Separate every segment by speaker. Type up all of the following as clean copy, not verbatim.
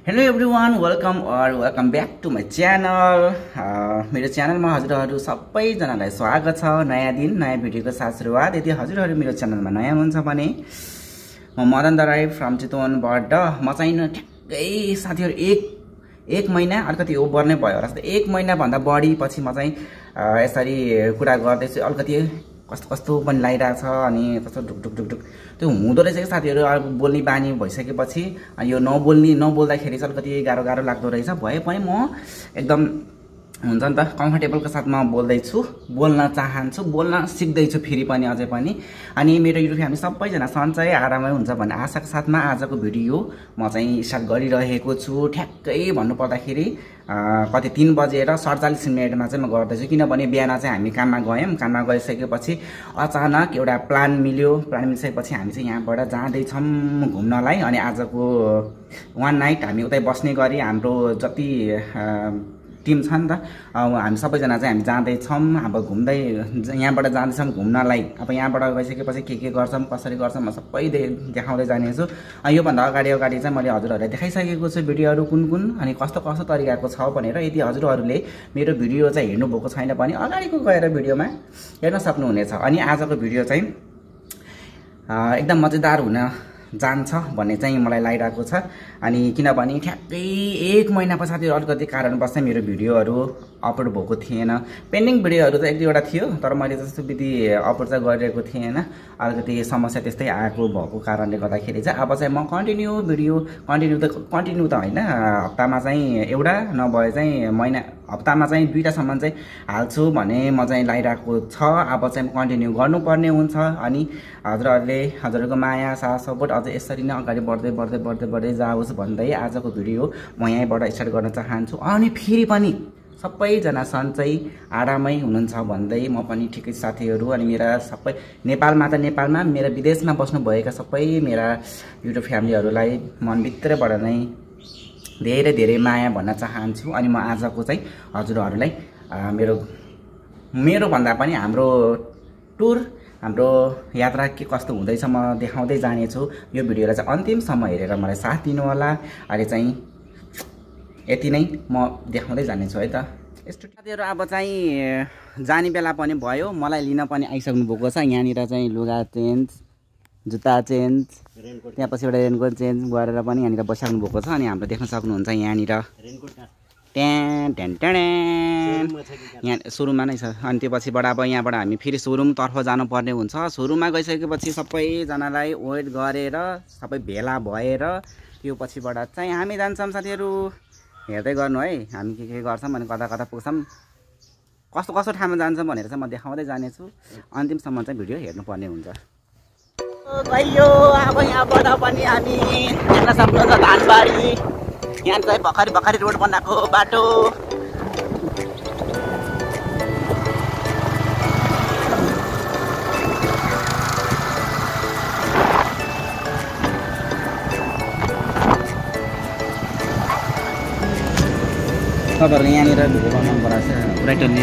Speaker 1: Hello everyone, welcome back to my channel. मेरो च्यानलमा हजुरहरु सबैजनालाई स्वागत छ। नयाँ दिन नयाँ भिडियोको साथ सुरुवात। यदि हजुरहरु मेरो च्यानलमा नयाँ हुनुहुन्छ भने म मदन दराई फ्रम चितवनबाट म चाहिँ ठ्याक्कै साथीहरु एक महिना अलिकति ओभर नै भयो होला। एक महिना भन्दा बढी पछि म चाहिँ यसरी कुरा गर्दै छु। अलिकति कस्तो पनि लागिरहेछ अनि कस्तो ढुक त्यो हुँदो रहेछ के साथीहरु। अब बोल्ने बानी भइसकेपछि यो नबोल्दाखेरि चाहिँ अलिकति गाह्रो लाग्दो रहेछ। भए पनि म एकदम हुन्छ नि त कम्फर्टेबलको साथमा बोल्दै छु, बोल्न चाहन्छु, बोल्न सिक्दै छु फेरि पनि अझै पनि। अनि मेरो युट्युब फ्यामिली सबैजना सन्चै आरामै हुन्छ भन्ने आशाको साथमा आजको भिडियो म चाहिँ स्टार्ट गरिरहेको छु। ठ्याक्कै भन्नु पर्दाखेरि कति 3 बजेर 47 मिनेटमा चाहिँ म गर्दैछु। किनभने बिहान चाहिँ हामी काममा गयौं। काममा गइसकेपछि अचानक एउटा प्लान मिलिसकेपछि हामी चाहिँ यहाँबाट जाँदैछौँ घुम्नलाई। अनि आजको वान नाइट हामी उतै बस्ने गरी हाम्रो जति टिम छ नि त हामी सबैजना चाहिँ हामी जाँदैछौँ। अब घुम्दै यहाँबाट जाँदैछौँ घुम्नलाई। अब यहाँबाट गइसकेपछि के गर्छौँ कसरी गर्छौँ म सबै देखाउँदै जानेछु। योभन्दा अगाडि चाहिँ मैले हजुरहरूलाई देखाइसकेको छु भिडियोहरू कुन अनि कस्तो तरिकाको छ भनेर। यदि हजुरहरूले मेरो भिडियो चाहिँ हेर्नुभएको छैन भने अगाडिको गएर भिडियोमा हेर्न सक्नुहुनेछ। अनि आजको भिडियो चाहिँ एकदम मजेदार हुन जान्छ भन्ने चाहिँ मलाई लागिरहेको छ। अनि किनभने ठ्याक्कै 1 महिना पछाडि अलिकति कारणवश चाहिँ मेरो भिडियोहरू अपलोड भएको थिएन। पेन्डिङ भिडियोहरू त 1-2 वटा थियो तर मैले जस्तो विधि अपलोड चाहिँ गरिरहेको थिएन। अलिकति समस्या त्यस्तै आएको भएको कारणले गर्दाखेरि चाहिँ अब चाहिँ म कन्टिन्यू त होइन, हप्तामा चाहिँ एउटा नभए चाहिँ हप्तामा चाहिँ 2टासम्म चाहिँ हाल्छु भने म चाहिँ लागिरहेको छ। अब चाहिँ कन्टिन्यू गर्नुपर्ने हुन्छ। अनि हजुरहरूको माया साथ सपोर्ट अझ यसरी नै अगाडि बढ्दै जाओस् भन्दै आजको भिडियो म यहीँबाट स्टार्ट गर्न चाहन्छु। अनि फेरि पनि सबैजना सन्चै आरामै हुनुहुन्छ भन्दै म पनि ठिकै साथीहरू अनि मेरा सबै नेपालमा मेरा विदेशमा बस्नुभएका सबै मेरा युट्युब फ्यामिलीहरूलाई मनभित्रबाट नै धेरै माया भन्न चाहन्छु। अनि म आजको चाहिँ हजुरहरूलाई मेरो भन्दा पनि हाम्रो टुर हाम्रो यात्रा के कस्तो हुँदैछ म देखाउँदै जानेछु। यो भिडियोलाई चाहिँ अन्तिमसम्म हेरेर मलाई साथ दिनु होला। अहिले चाहिँ यति नै म देखाउँदै जानेछु है त। यस्तो साथीहरु अब चाहिँ जाने बेला पनि भयो, मलाई लिन पनि आइसक्नु भएको छ। यहाँनिर चाहिँ लुगा चेन्ज, जुत्ता चेन्ज, त्यहाँ पछिबाट रेनकोट चेन्ज गरेर पनि यहाँनिर बसिसक्नु भएको छ। अनि हाम्रो देख्न सक्नुहुन्छ यहाँनिर यहाँ सुरुमा नै छ। अनि त्यो पछिबाट अब यहाँबाट हामी फेरि सुरुमतर्फ जानुपर्ने हुन्छ। सुरुमा गइसकेपछि सबैजनालाई वेट गरेर सबै भेला भएर त्यो पछिबाट चाहिँ हामी जान्छौँ। साथीहरू हेर्दै गर्नु है हामी के गर्छौँ अनि कता पुग्छौँ, कस्तो ठाउँमा जान्छौँ भनेर चाहिँ म देखाउँदै जानेछु। अन्तिमसम्म चाहिँ भिडियो हेर्नुपर्ने हुन्छ। गइयो अब यहाँबाट पनि हामी हेर्न सक्नुहुन्छ धानबारी। यहाँ चाहिँ भर्खरै रोड बनाएको बाटो। तपाईँहरूको यहाँनिर ढुलो नम्बर छ पुरै टल्ने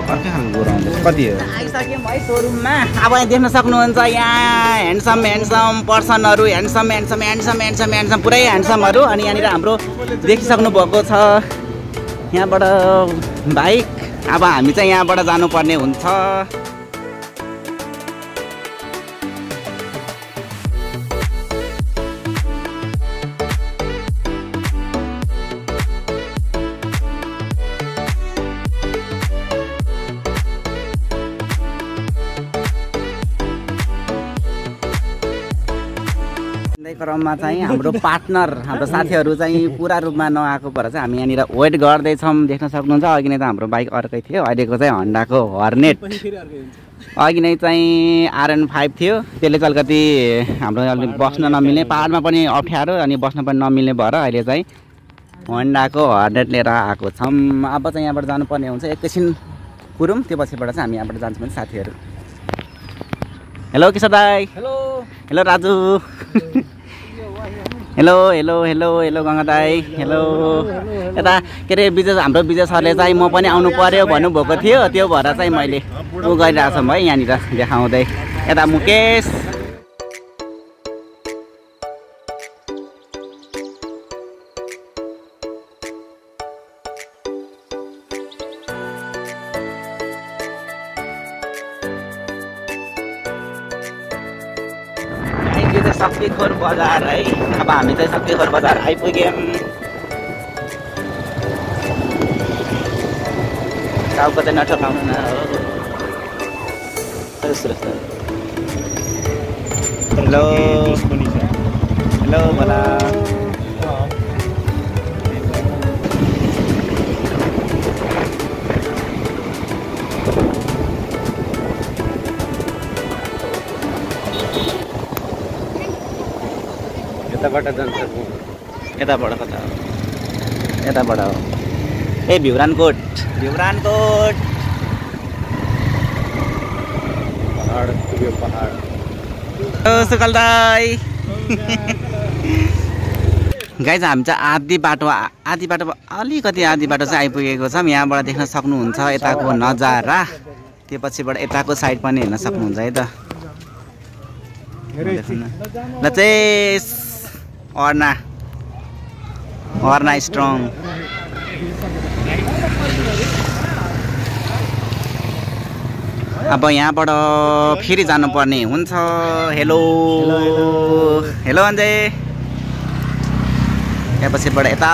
Speaker 1: अर्कै खालको गोरो आउँदैछ। कति हो आइसक्यौँ है सोरुममा। अब यहाँ देख्न सक्नुहुन्छ यहाँ ह्यान्डसम पर्सनहरू, ह्यान्डसम पुरै ह्यान्डसमहरू। अनि यहाँनिर हाम्रो देखिसक्नु भएको छ यहाँबाट बाइक। अब हामी चाहिँ यहाँबाट जानुपर्ने हुन्छ। क्रममा चाहिँ हाम्रो पार्टनर हाम्रो साथीहरू चाहिँ पुरा रूपमा नआएको भएर चाहिँ हामी यहाँनिर वेट गर्दैछौँ। देख्न सक्नुहुन्छ अघि नै त हाम्रो बाइक अर्कै थियो, अहिलेको चाहिँ होन्डाको हर्नेट। अघि नै चाहिँ RN5 थियो, त्यसले चाहिँ अलिकति हाम्रो अलिक बस्न नमिल्ने, पाहाडमा पनि अप्ठ्यारो अनि बस्न पनि नमिल्ने भएर अहिले चाहिँ होन्डाको हर्नेट लिएर आएको छौँ। अब चाहिँ यहाँबाट जानुपर्ने हुन्छ। एकैछिन कुरौँ त्यो पछिबाट चाहिँ हामी यहाँबाट जान्छौँ भने साथीहरू। हेलो किशोर दाई। हेलो राजु। हेलो गङ्गा दाई। हेलो यता के अरे हाम्रो विजय सरले चाहिँ म पनि आउनु पर्यो भन्नुभएको थियो, त्यो भएर चाहिँ मैले गरिरहेको छौँ है यहाँनिर देखाउँदै। यता मुकेश चाहिँ शक्तिखोर बजार है। अब हामी चाहिँ शक्तिखोर बजार आइपुग्यौँ। टाउको चाहिँ नठोकाउनु न हो। हेलो हेलो भला यताबाट जान्छ यताबाट कता हो यताबाट हो ए भिउरानकोट पहाड पुग्यो पहाड सुकल दाई गाइज हामी चाहिँ आधी बाटो अलिकति आधी बाटो चाहिँ आइपुगेको छौँ। यहाँबाट देख्न सक्नुहुन्छ यताको नजारा। त्यो पछिबाट यताको साइड पनि हेर्न सक्नुहुन्छ है त। ल चाहिँ अर्ना स्ट्रङ अब यहाँबाट फेरि जानुपर्ने हुन्छ। हेलो हेलो अन्जे यहाँ पछिबाट यता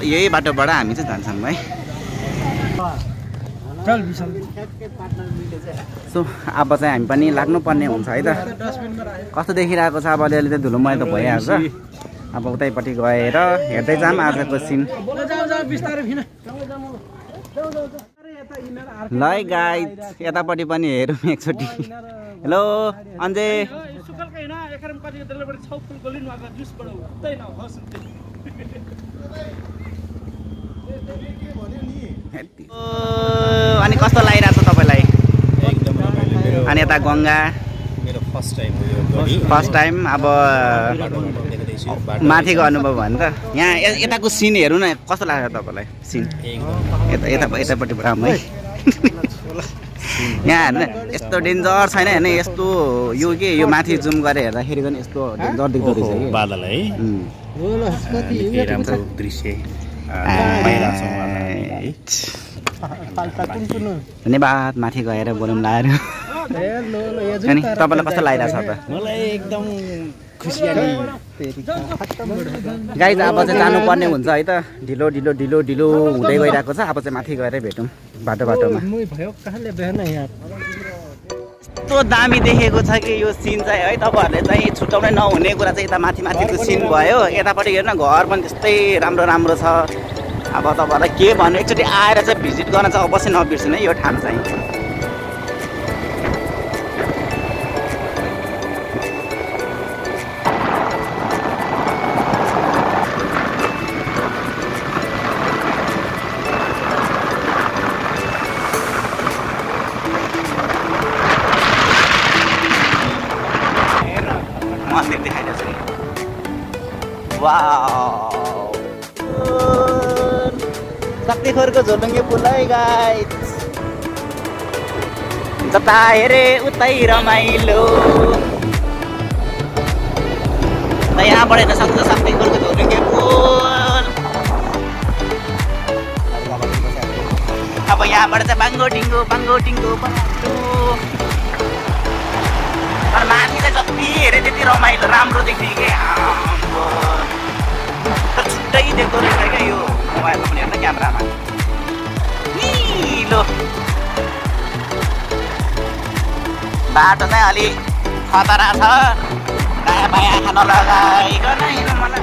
Speaker 1: यही बाटोबाट हामी चाहिँ जान्छौँ है। सो अब चाहिँ हामी पनि लाग्नुपर्ने हुन्छ है त। कस्तो देखिरहेको छ अब अलिअलि चाहिँ धुलो मैला त भइहाल्छ। अब उतैपट्टि गएर हेर्दै जाऊँ आजको सिन। ल है गाइज यतापट्टि पनि हेरौँ एकचोटि। हेलो अन्जे अनि कस्तो लागिरहेको छ तपाईँलाई? अनि यता गङ्गा फर्स्ट टाइम अब माथिको अनुभव भयो नि त। यहाँ यताको सिन हेर्नु न कस्तो लाग्छ तपाईँलाई सिन? यतापट्टि राम है। यहाँ हेर्नु यस्तो डेन्जर छैन होइन यस्तो यो के यो माथि जुम गरेर हेर्दाखेरि पनि यस्तो डेन्जर देख्दो रहेछ कि बादल है। राम्रो दृश्य। धन्यवाद माथि गएर बोलौँ लाएर। अनि तपाईँलाई कस्तो लागिरहेछ त? मलाई एकदम खुसी गाइज अब चाहिँ जानुपर्ने हुन्छ है त। ढिलो हुँदै गइरहेको छ। अब चाहिँ माथि गएर भेटौँ बाटोमा। यस्तो दामी देखेको छ कि यो सिन चाहिँ है। तपाईँहरूले चाहिँ छुट्याउनै नहुने कुरा चाहिँ यता माथिको सिन भयो। यतापट्टि हेर्न घर पनि त्यस्तै राम्रो छ। अब तपाईँहरूलाई के भन्नु एकचोटि आएर चाहिँ भिजिट गर्न चाहिँ अवश्य नबिर्सिनु है यो ठाउँ चाहिँ। शक्तिखोरको झोलुङ्गे पुल है गाइज। जता हेरे उतै रमाइलो। यहाँबाट हेर्न सक्छ शक्तिखोरको झोलुङ्गे पुल। अब यहाँबाट चाहिँ बाङ्गो टिङ्गो बनाउँछु। तर माथि चाहिँ जति हेरे त्यति रमाइलो राम्रो देख्ने कि छुट्टै देख्दो रहेछ क्या यो मोबाइलमा पनि हेर्न क्यामेरामा। निलो बाटो चाहिँ अलि खतरा छ। दायाँ बायाँ आँखा नलगाइकन हिँड्नु मलाई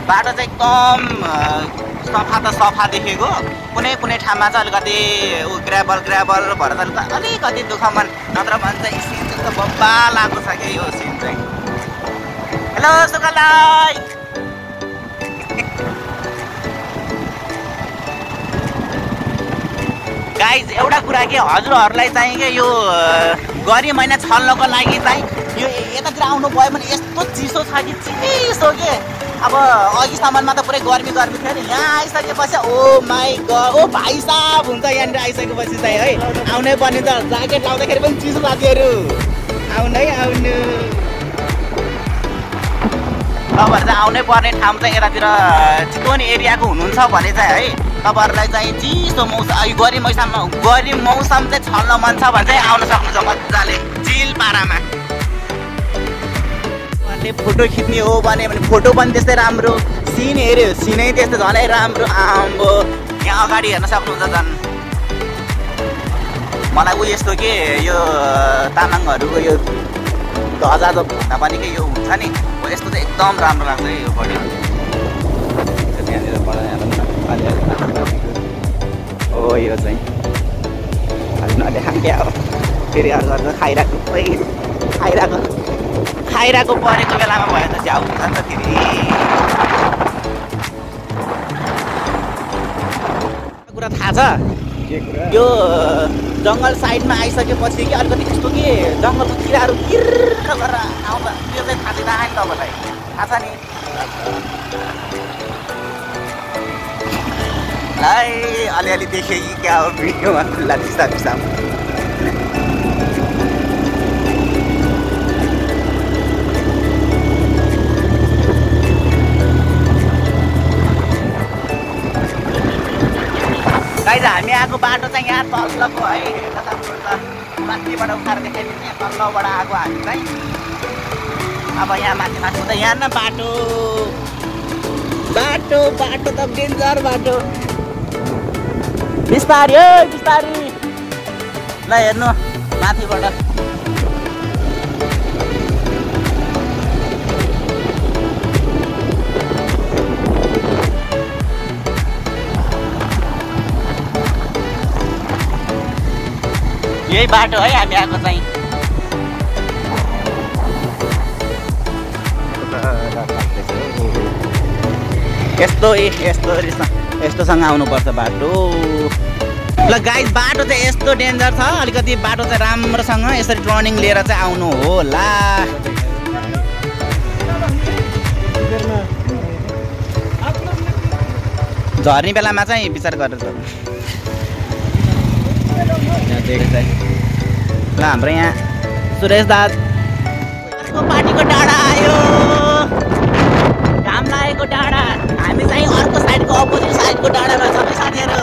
Speaker 1: बाटो चाहिँ एकदम सफा देखेको। कुनै ठाउँमा चाहिँ अलिकति ग्राभल भएर चाहिँ अलिकति दुःख मन नत्र भने चाहिँ सिन चाहिँ बब्बा लागेको छ कि यो सिन चाहिँ। हेलो सुकल दाइ गाइज एउटा कुरा के हजुरहरूलाई चाहिँ के यो गरी महिना छल्नको लागि चाहिँ यो यतातिर आउनु भयो भने यस्तो चिसो छ कि चिसो के। अब अघिसम्ममा त पुरै गर्मी थियो नि। यहाँ आइसकेपछि ओ माई गड ओ भाइ साहब हुन्छ यहाँनिर आइसकेपछि चाहिँ है आउनै पर्ने त। ज्याकेट लाउँदाखेरि पनि चिसो साथीहरू आउनु। तपाईँहरू चाहिँ आउनै पर्ने ठाउँ चाहिँ यतातिर चितवन एरियाको हुनुहुन्छ भने चाहिँ है तपाईँहरूलाई चाहिँ चिसो मौसम गरी मौसम चाहिँ छल्न मन छ भने चाहिँ आउन सक्नुहुन्छ मजाले चिल पारामा। फोटो खिच्ने हो भने फोटो पनि त्यस्तै राम्रो, सिन हेऱ्यो सिनै त्यस्तो झनै राम्रो। आम्बो यहाँ अगाडि हेर्न सक्नुहुन्छ झन्। मलाई ऊ यस्तो के यो तामाङहरूको यो ध्वजा भन्दा पनि के यो हुन्छ नि यस्तो चाहिँ एकदम राम्रो लाग्छ है यो फोटो। त्यहाँनिर ओ यो चाहिँ नदेखा क्या हो फेरि अर्को खाइरहेको परेको बेलामा भयो त झ्याउ हुन्छ नि त फेरि। कुरा थाहा छ यो जङ्गल साइडमा आइसकेपछि कि अलिकति यस्तो कि जङ्गलको किराहरू किर्ख गरेर आउँछ त्यो चाहिँ थाहा छैन नि तपाईँलाई, थाहा छ नि? अलिअलि देखेँ कि क्या हो भिडियोमा खुल्ला दिसा गाइज हामी आएको बाटो चाहिँ यहाँ तल्लोको है, हेर्न सक्नुहुन्छ माथिबाट उठाएर देखाइदिन्छ यहाँ तल्लोबाट आएको हामी चाहिँ। अब यहाँ माथि त यहाँ न बाटो त डेन्जर बाटो, बिस्तारी ल हेर्नु माथिबाट। यही बाटो है हामी आएको चाहिँ। यस्तोसँग आउनुपर्छ बाटो। ल गाइज बाटो चाहिँ यस्तो डेन्जर छ, अलिकति बाटो चाहिँ राम्रोसँग यसरी टर्निङ लिएर चाहिँ आउनु होला। झर्ने बेलामा चाहिँ विचार गरेर ल हाम्रो यहाँ सुरेश दाजको पार्टीको डाँडा आयो, घाम लागेको डाँडा। हामी चाहिँ अर्को साइडको अपोजिट साइडको डाँडामा सबै साथीहरू।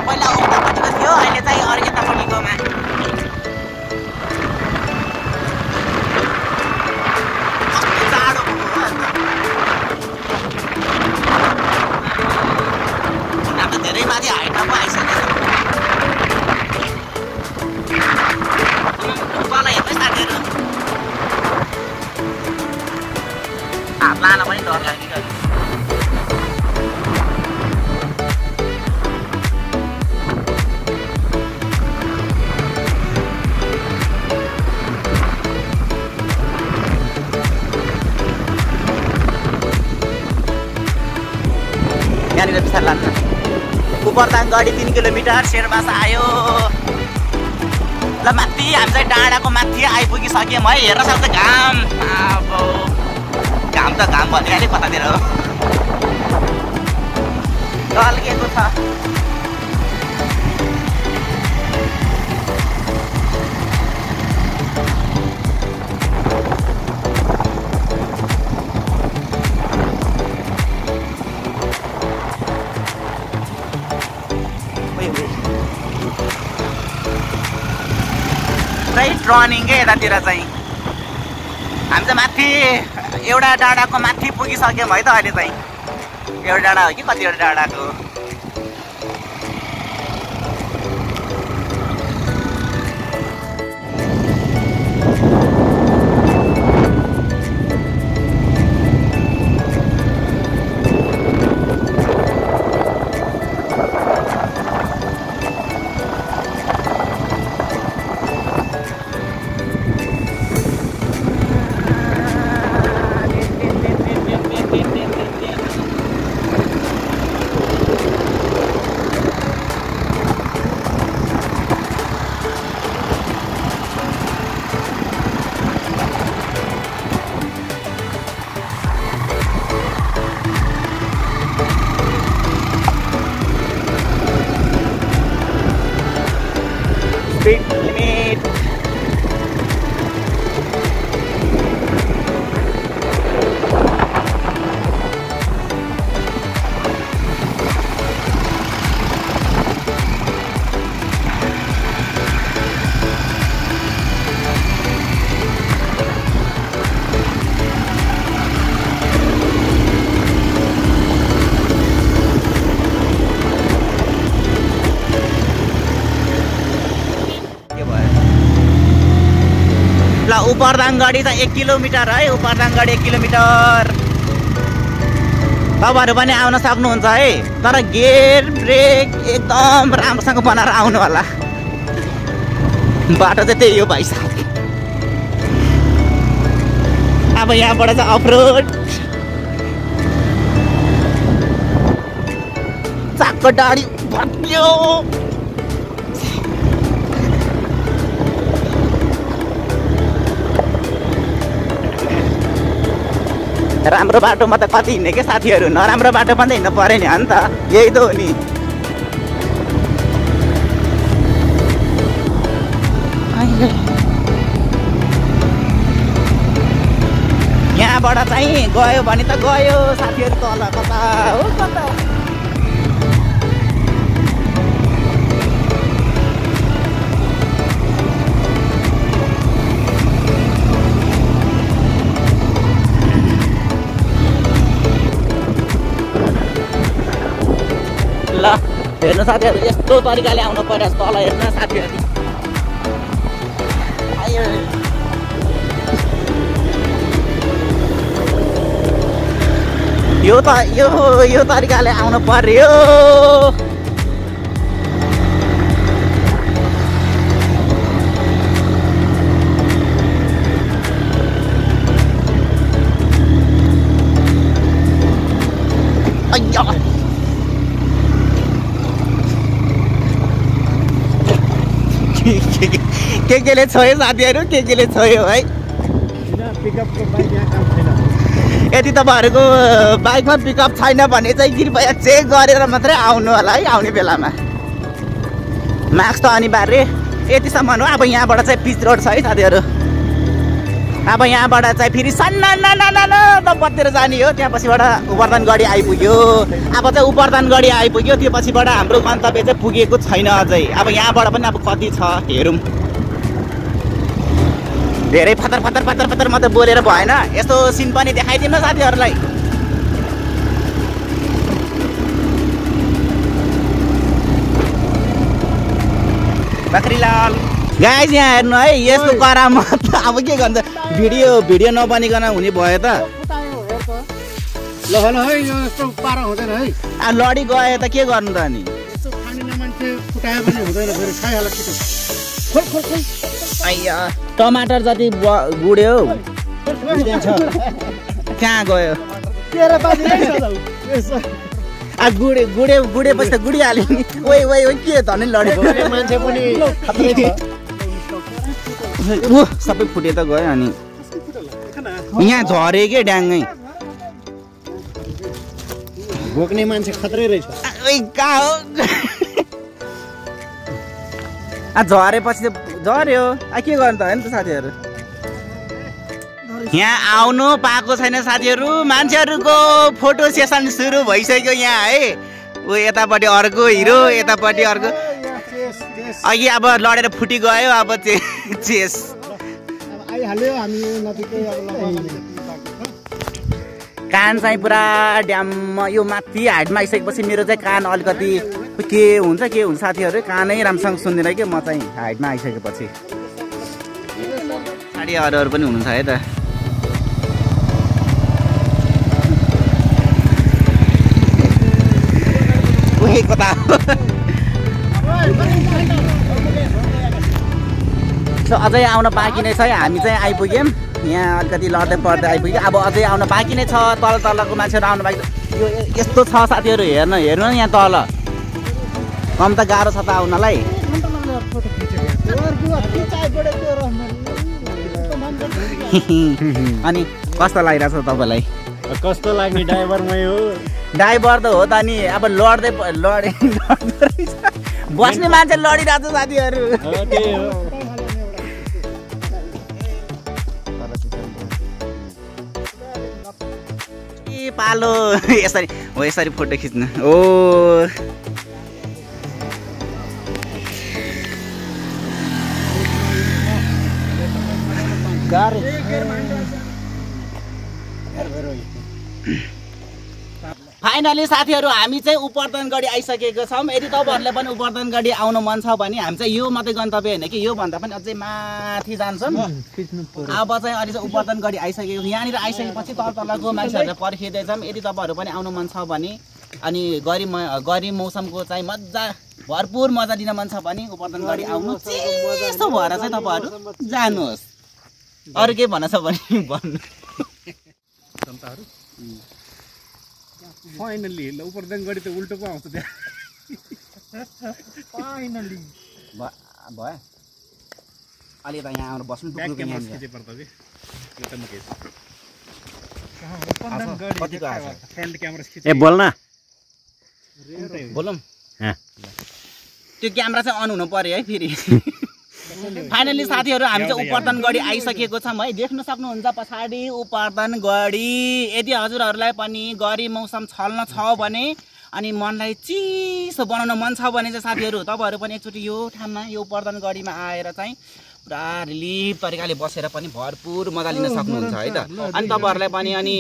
Speaker 1: पहिला उतापट्टिको थियो, अहिले चाहिँ अरू यतापट्टिकोमा। हाम्रो धेरै माथि हाइटमा पो आइसकेको छ। हात लान पनि डर लाग्ने क्या। यहाँनिर बिस्तार लान्न उपरदाङ गढी 3 किलोमिटर शेरबास आयो। ल माथि हामी चाहिँ डाँडाको माथि आइपुगिसक्यौँ है। हेर्न सक्छ घाम, अब घाम त घाम भनिहाल्यो कतातिर हो ढल्केको छ। राइट रनिङ के यतातिर चाहिँ हामी चाहिँ माथि एउटा डाँडाको माथि पुगिसक्यौँ है त। अहिले चाहिँ एउटा डाँडा हो कि कतिवटा डाँडाको। ल उपरदाङगढी त 1 किलोमिटर है, उपरदाङगढी 1 किलोमिटर। तपाईँहरू पनि आउन सक्नुहुन्छ है, तर गेयर ब्रेक एकदम राम्रोसँग बनाएर आउनु होला। बाटो चाहिँ त्यही हो भाइ साहब। अब यहाँबाट चाहिँ अफरोड चाकको डाडी भत्कियो। राम्रो बाटोमा त कति हिँड्ने के साथीहरू, नराम्रो बाटो पनि हिँड्नु पऱ्यो नि अन्त, यही त हो नि। यहाँबाट चाहिँ गयो भने त गयो साथीहरू, तल कता हो कता। ल हेर्नु साथीहरू, यस्तो तरिकाले आउनु पर्यो तल हेर्नु साथीहरू। यो तरिकाले आउनु पर्यो। केले छोयो साथीहरू, केले छोयो है। यदि तपाईँहरूको बाइकमा पिकअप छैन भने चाहिँ कृपया चेक गरेर मात्रै आउनु होला है, आउने बेलामा। मास्क त अनिवार्य। यतिसम्म हो। अब यहाँबाट चाहिँ पिच रोड छ है साथीहरू। अब यहाँबाट चाहिँ फेरि सन्ना बत्तिर जाने हो। त्यहाँ पछिबाट उपरदाङगढी आइपुग्यो। अब चाहिँ उपरदाङगढी आइपुग्यो, त्यो पछिबाट हाम्रो गन्तव्य चाहिँ पुगेको छैन अझै। अब यहाँबाट पनि अब कति छ हेरौँ। धेरै फतर मात्रै बोलेर भएन, यस्तो सिन पनि देखाइदिनु साथीहरूलाई। बकरीलाल गाइस यहाँ हेर्नु है, यस्तो करामत अब के गर्छ, भिडियो नबनिकन हुने भयो त।
Speaker 2: ल ल है, यो यस्तो पारा हुँदैन है।
Speaker 1: लडी गयो त के गर्नु त अनि,
Speaker 2: यस्तो खाने मान्छे फुटाए पनि हुँदैन, फेरि खाइहाल्छ छिटो। खोल खोल खोल।
Speaker 1: आइया टमाटर जति गुड्यो कहाँ गयो?
Speaker 2: तेरो बाजे
Speaker 1: गुडेपछि त गुडिहाल्यो नि। ओइ के धनी लडेको
Speaker 2: मान्छे पनि खतरै छ।
Speaker 1: सबै फुटे त गयो। अनि यहाँ झरे के ड्याङ्गै,
Speaker 2: भोग्ने मान्छे खतरै रहेछ।
Speaker 1: कहाँ हो? झरेपछि त झर्यो, के गर्नु त होइन त साथीहरू। यहाँ आउनु पाएको छैन साथीहरू। मान्छेहरूको फोटो सेसन सुरु भइसक्यो यहाँ है। ऊ यतापट्टि अर्को हिरो, यतापट्टि अर्को। अघि अब लडेर फुटी गयो, अब चेस
Speaker 2: आइहाल्यो। हामी नजिकै
Speaker 1: कान चाहिँ पुरा ड्याममा, यो माथि हाइटमा आइसकेपछि मेरो चाहिँ कान अलिकति के हुन्छ साथीहरू, कानै राम्रोसँग सुन्दैन कि म चाहिँ हाइटमा आइसकेपछि। साडी अरूहरू पनि हुनुहुन्छ है त। कता अझै आउन बाँकी नै छ है। हामी चाहिँ आइपुग्यौँ यहाँ, अलिकति लड्दै पर्दै आइपुग्यो। अब अझै आउन बाँकी नै छ। तलको मान्छेहरू आउनु बाँकी। यो यस्तो छ साथीहरू, हेर्नु न यहाँ तल। कम त गाह्रो छ त आउनलाई। अनि कस्तो लागिरहेछ तपाईँलाई?
Speaker 2: कस्तो लाग्ने, ड्राइभरमै हो।
Speaker 1: ड्राइभर त हो त नि। अब लड्दो रहेछ, बस्ने मान्छे लडिरहेको छ साथीहरू। पालो यसरी फोटो खिच्नु। ओ फाइनली साथीहरू हामी चाहिँ उपरदन गढी आइसकेको छौँ। यदि तपाईँहरूले पनि उपरदन गढी आउनु मन छ भने हामी चाहिँ यो मात्रै गन्तव्य होइन कि यो भन्दा पनि अझै माथि जान्छौँ। अब चाहिँ अहिले चाहिँ उपरदन गढी आइसकेको यहाँनिर आइसकेपछि तलको मान्छेहरूले पर्खिँदैछौँ। यदि तपाईँहरू पनि आउनु मन छ भने अनि गरी मौसमको चाहिँ मजा भरपुर मजा लिन मन छ भने उपरदन गढी आउनु चिसो भएर चाहिँ तपाईँहरू जानुहोस्। अरू के भन्न छ भने भन्नु।
Speaker 2: फाइनली उपरदन गढी त उल्टो पो आउँछ त्यहाँ। फाइनली
Speaker 1: भयो अलि त यहाँ आउनु बस्नु
Speaker 3: ए बोल्न
Speaker 1: बोलौँ त्यो क्यामेरा चाहिँ अन हुनु पर्यो है फेरि। फाइनली साथीहरू हामी चाहिँ उपरदन गढी आइसकेको छौँ है। देख्न सक्नुहुन्छ पछाडि उपरदन गढी। यदि हजुरहरूलाई पनि गरी मौसम छल्न छ भने अनि मनलाई चिसो बनाउन मन छ भने चाहिँ साथीहरू तपाईँहरू पनि एकचोटि यो ठाउँमा यो उपरदन गढीमा आएर चाहिँ पुरा रिलिफ तरिकाले बसेर पनि भरपुर मजा लिन सक्नुहुन्छ है त। अनि तपाईँहरूलाई पनि अनि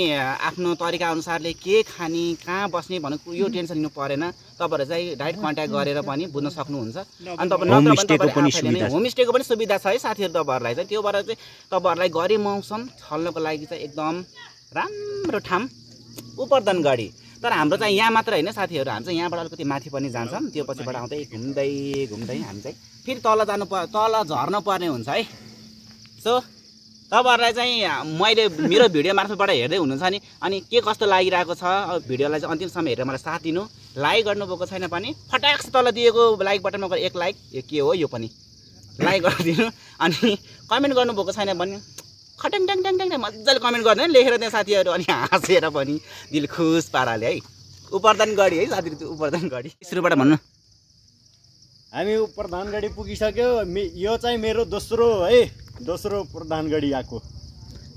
Speaker 1: आफ्नो तरिका अनुसारले के खाने कहाँ बस्ने भनेको यो टेन्सन लिनु परेन। तपाईँहरू चाहिँ डाइरेक्ट कन्ट्याक्ट गरेर पनि बुझ्न सक्नुहुन्छ। अनि होमस्टेको पनि सुविधा छ है साथीहरू तपाईँहरूलाई चाहिँ। त्यो भएर चाहिँ तपाईँहरूलाई गरी मौसम छल्नको लागि चाहिँ एकदम राम्रो ठाउँ उपरदन गढी। तर हाम्रो चाहिँ यहाँ मात्र होइन साथीहरू, हामी चाहिँ यहाँबाट अलिकति माथि पनि जान्छौँ। त्यो पछिबाट आउँदै घुम्दै हामी चाहिँ फेरि तल तल झर्न पर्ने हुन्छ है। सो तपाईँहरूलाई चाहिँ मैले मेरो भिडियो मार्फतबाट हेर्दै हुनुहुन्छ नि अनि के कस्तो लागिरहेको छ भिडियोलाई चाहिँ अन्तिमसम्म हेरेर मलाई साथ दिनु। लाइक गर्नुभएको छैन भने फटाक्स तल दिएको लाइक बटनमा गएर एक लाइक यो के हो यो पनि लाइक गरिदिनु। अनि कमेन्ट गर्नुभएको छैन भने खट्याङ ट्याङ ट्याङ ट्याङ मजाले कमेन्ट गर्दैन लेखेर त्यहाँ साथीहरू अनि हाँसेर पनि दिल खुस पाराले है। उपरदन गढी है साथीहरू, त्यो उपरदन गढी सुरुबाट भन्नु।
Speaker 3: हामी उपरदन गढी पुगिसक्यो। यो चाहिँ मेरो दोस्रो उपरदन गढी आएको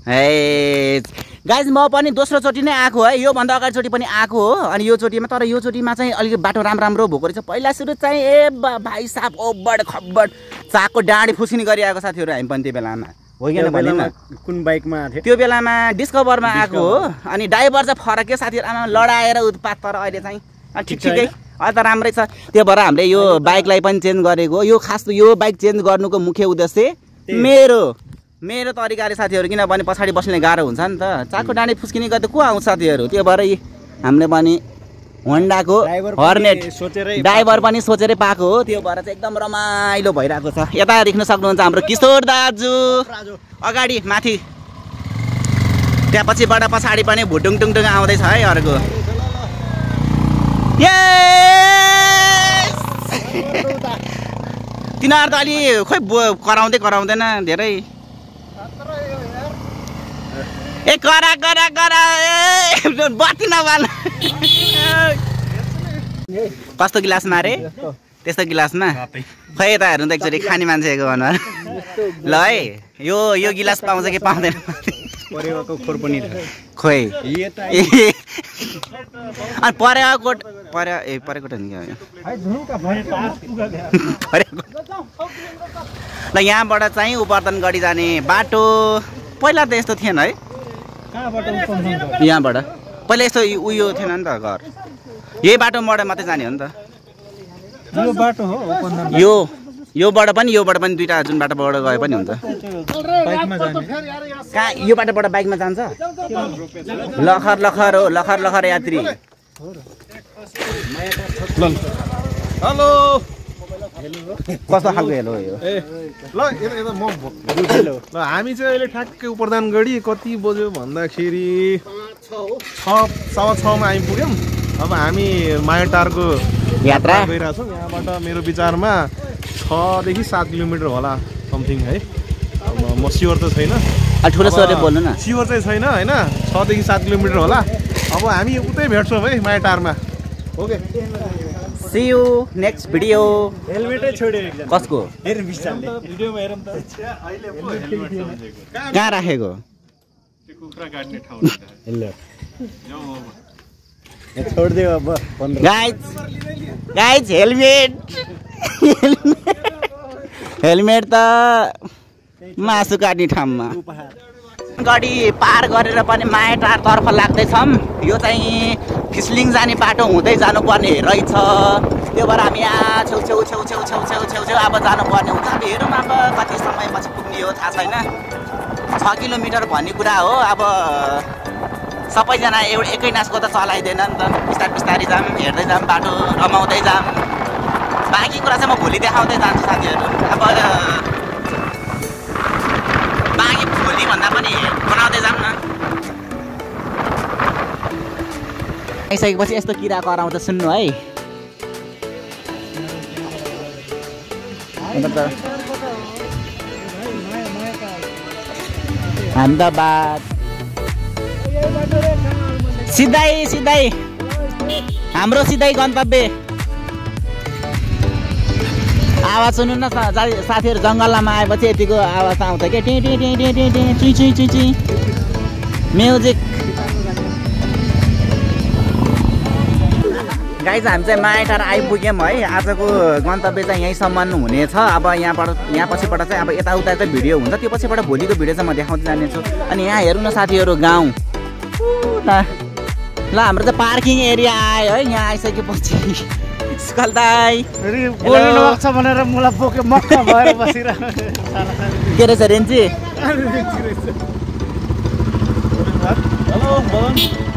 Speaker 1: है गाइज। म पनि दोस्रो चोटि नै आएको है, योभन्दा अगाडिचोटि पनि आएको हो। अनि यो चोटिमा तर यो चोटिमा चाहिँ अलिकति बाटो राम्रो भएको रहेछ। पहिला सुरु चाहिँ ए भाइ साहब ओबड खब्बड चाकको डाँडी फुसिनी गरिआएको साथीहरू हामी पनि त्यो बेलामा हो कि
Speaker 3: बेलामा कुन बाइकमा थियो
Speaker 1: त्यो बेलामा डिस्कभरमा आएको हो। अनि ड्राइभर चाहिँ फरक के साथीहरू आमा लडाएर उत्पात। तर अहिले चाहिँ ठिकै अहिले त राम्रै छ। त्यो भएर हामीले यो बाइकलाई पनि चेन्ज गरेको। यो खास यो बाइक चेन्ज गर्नुको मुख्य उद्देश्य मेरो तरिकाले साथीहरू, किनभने पछाडि बस्ने गाह्रो हुन्छ नि त। चाकको डाँडी फुस्किने गर्दा को आउँछ साथीहरू। त्यो भएर हामीले पनि होन्डाको हर्नेट ड्राइभर पनि सोचेरै पाएको हो। त्यो भएर चाहिँ एकदम रमाइलो भइरहेको छ। यता देख्न सक्नुहुन्छ हाम्रो किशोर दाजु अगाडि माथि, त्यहाँ पछिबाट पछाडि पनि भुटुङ टुङटुङ आउँदैछ है अर्को। तिनीहरू त अलि खोइ कराउँदैन धेरै। ए करा बत्ती नबाल कस्तो गिलासमा अरे त्यस्तो गिलासमा खै यता हेर्नु त एकचोटि खाने मान्छेको अनुहार। ल है यो गिलास पाउँछ कि पाउँदैन
Speaker 3: परेवाको खोर पनि
Speaker 1: खोइ अनि परेवाकोट ल यहाँबाट चाहिँ उपरदन गढी जाने बाटो पहिला त यस्तो थिएन है। यहाँबाट पहिला यस्तो उयो थिएन नि त घर। यही बाटोबाट मात्रै जाने हो नि त। योबाट पनि दुईवटा जुन बाटोबाट गए पनि हुन्छ। कहाँ यो बाटोबाट बाइकमा जान्छ लखर यात्री।
Speaker 2: हेलो
Speaker 1: कस्तो खालको हेलो यो
Speaker 2: ल हामी चाहिँ अहिले ठ्याक्कै उपरदन गढी कति बज्यो भन्दाखेरि 6:15 मा आइपुग्यौँ। अब हामी मायाटारको
Speaker 1: यात्रा
Speaker 2: गइरहेछौँ। यहाँबाट मेरो विचारमा 6 देखि 7 किलोमिटर होला समथिङ है। अब म स्योर त छैन,
Speaker 1: ठुलो स्वरले बोल्नु न।
Speaker 2: स्योर चाहिँ छैन होइन, 6 देखि 7 किलोमिटर होला। अब हामी उतै भेट्छौँ है मायाटारमा। Okay
Speaker 1: See you next video.
Speaker 3: हेलमेटै छोड्यो
Speaker 1: कसको
Speaker 3: हेर बिस्तारले भिडियोमा हेरौँ त।
Speaker 1: कहाँ राखेको
Speaker 2: त्यो कुखुरा काट्ने ठाउँ
Speaker 3: ल छोड्दियो अब।
Speaker 1: गाइज हेलमेट त मासु काट्ने ठाउँमा गढी पार गरेर पनि मायाटारतर्फ लाग्दैछौँ। यो चाहिँ फिस्लिङ जाने बाटो हुँदै जानुपर्ने रहेछ। त्यो भएर हामी यहाँ छेउ अब जानुपर्ने हुन्छ। अब हेरौँ अब कति समयपछि पुग्ने हो थाहा छैन। 6 किलोमिटर भन्ने कुरा हो। अब सबैजना एकै नासको त चलाइँदैन नि त। बिस्तारै जाऊँ, हेर्दै जाऊँ, बाटो रमाउँदै जाऊँ। बाँकी कुरा चाहिँ म भोलि देखाउँदै जान्छु साथीहरू। अब बाँकी भोलि भन्दा पनि बनाउँदै जाऊँ न। आइसकेपछि यस्तो किरा कराउँछ सुन्नु है। अहमदाबाद सिधै हाम्रो सिधै गन्तव्य। आवाज सुन्नु न साथीहरू, जङ्गलमा आएपछि यतिको आवाज आउँछ क्या, टी टी टी टी टी टी चुई चुई चुई म्युजिक। गाइज हामी चाहिँ मायाटार आइपुग्यौँ है। आजको गन्तव्य चाहिँ यहीँसम्म हुनेछ। अब यहाँ पछिबाट चाहिँ अब यताउता चाहिँ भिडियो हुन्छ। त्यो पछिबाट भोलिको भिडियो चाहिँ म देखाउँदै जानेछु। अनि यहाँ हेर्नु न साथीहरू, गाउँ ल हाम्रो चाहिँ पार्किङ एरिया आयो है। यहाँ आइसकेपछि स्कल दाई
Speaker 3: बोल्नु नआउँछ भनेर मलाई बोके मक्का भएर बसिरहेको।
Speaker 1: के रहेछ रेन्जी?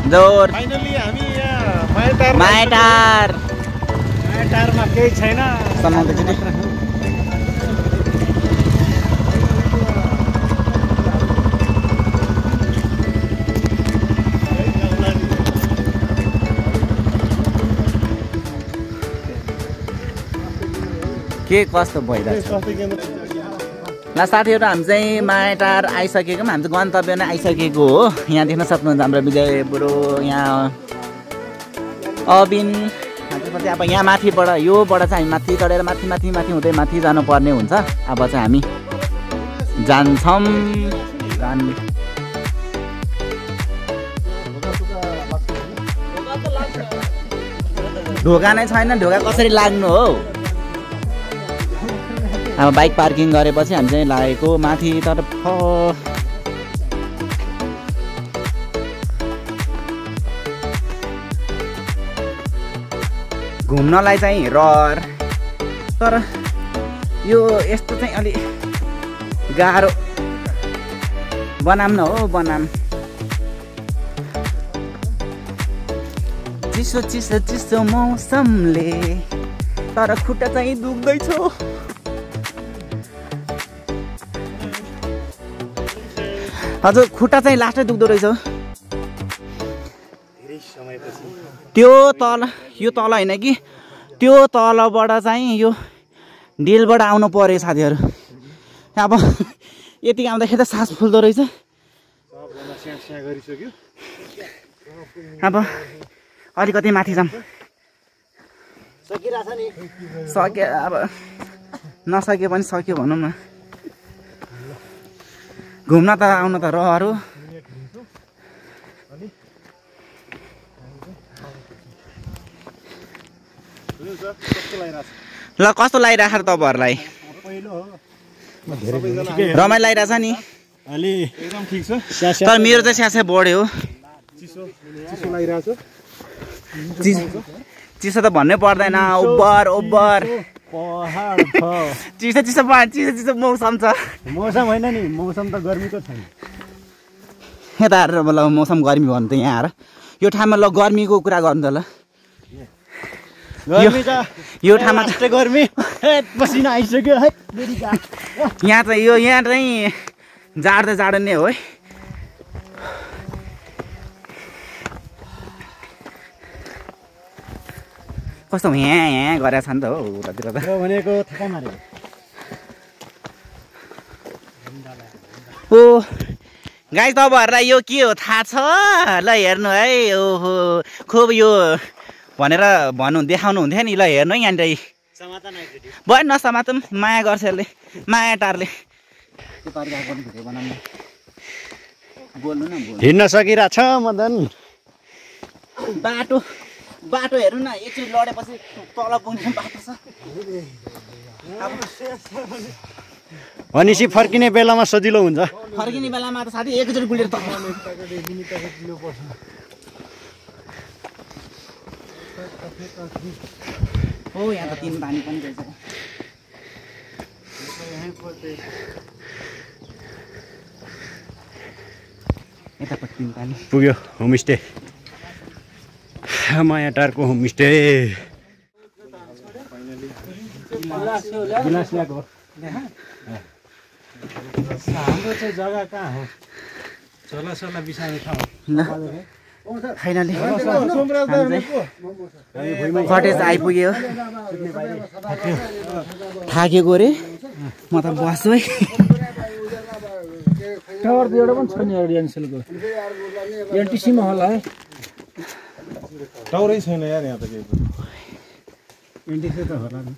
Speaker 1: जोर
Speaker 2: फाइनली हामी यहाँ
Speaker 3: मायाटारमा केही छैन।
Speaker 1: के कस्तो भइरहेछ ल साथीहरू। हामी चाहिँ मायाटार आइसकेको, हामी चाहिँ गन्तव्य नै आइसकेको हो। यहाँ देख्न सक्नुहुन्छ हाम्रो विजय बुढो, यहाँ अबिन। त्यसपछि अब यहाँ माथिबाट योबाट चाहिँ हामी माथि चढेर माथि हुँदै माथि जानुपर्ने हुन्छ। अब चाहिँ हामी जान्छौँ। ढोका नै छैन, ढोका कसरी लाग्नु हो। अब बाइक पार्किङ गरेपछि हामी चाहिँ लागेको माथितर्फ। घुम्नलाई चाहिँ रहर, तर यो यस्तो चाहिँ अलि गाह्रो बनाम न हो बनाम। चिसो मौसमले तर खुट्टा चाहिँ दुख्दैछ। हजुर खुट्टा चाहिँ लास्टै दुख्दो रहेछ। त्यो तल, यो तल होइन कि त्यो तलबाट चाहिँ यो डिलबाट आउनु पर्यो साथीहरू। अब यति आउँदाखेरि त सास फुल्दो रहेछ। अब अलिकति माथि जाऊँ। सक्यो अब नसके पनि सक्यो भनौँ न। घुम्न त आउन त रहर हो। ल कस्तो लागिरहेको तपाईँहरूलाई? रमाइलो लागिरहेछ नि?
Speaker 3: एकदम ठिक छ।
Speaker 1: तर मेरो चाहिँ स्यास्या बढ्यो। चिसो त भन्नै पर्दैन। ओभर चिसो मौसम छ।
Speaker 3: मौसम होइन नि, मौसम त गर्मीको छैन।
Speaker 1: यता आएर ल मौसम गर्मी भन्नु त यहाँ आएर यो ठाउँमा ल गर्मीको कुरा गर्नु त ल। यो ठाउँमा
Speaker 3: गर्मी पसिना आइसक्यो है।
Speaker 1: यहाँ चाहिँ जाडो नै हो है। कस्तो यहाँ गरेको छ नि त हो उतातिर त
Speaker 3: भनेको थकाइ मारेको।
Speaker 1: ओ गाइस तपाईँहरूलाई यो के हो थाहा छ? ल हेर्नु है। ओहो खुब यो भनेर देखाउनु हुन्थ्यो नि। ल हेर्नु है यहाँनिर भयो नसमातौँ। माया गर्छ यसले, मायाटारले।
Speaker 3: हिँड्न सकिरहेछ मदन।
Speaker 1: बाटो हेर्नु न, एकचोटि लडेपछि तल पुग्ने बाटो छ।
Speaker 3: भनेपछि फर्किने बेलामा सजिलो हुन्छ।
Speaker 1: फर्किने बेलामा त साथी एकैचोटि गुलेर त हो यहाँ त 3 पानी पनि रहेछ। यतापट्टि 3 पानी
Speaker 3: पुग्यो होमस्टे, माया टारको होमस्टे। गिलास ल्याएको हाम्रो चाहिँ जग्गा कहाँ हो? सोला बिसाउने ठाउँ
Speaker 1: फाइनली कटेज आइपुग्यो। थाकेको रे म त बस्छु है।
Speaker 4: टावर एउटा पनि छैन एनसेलको, एलटिसीमा होला है।
Speaker 2: टाउरै छैन यार यहाँ त केही।
Speaker 4: एनटिसी त होला नि।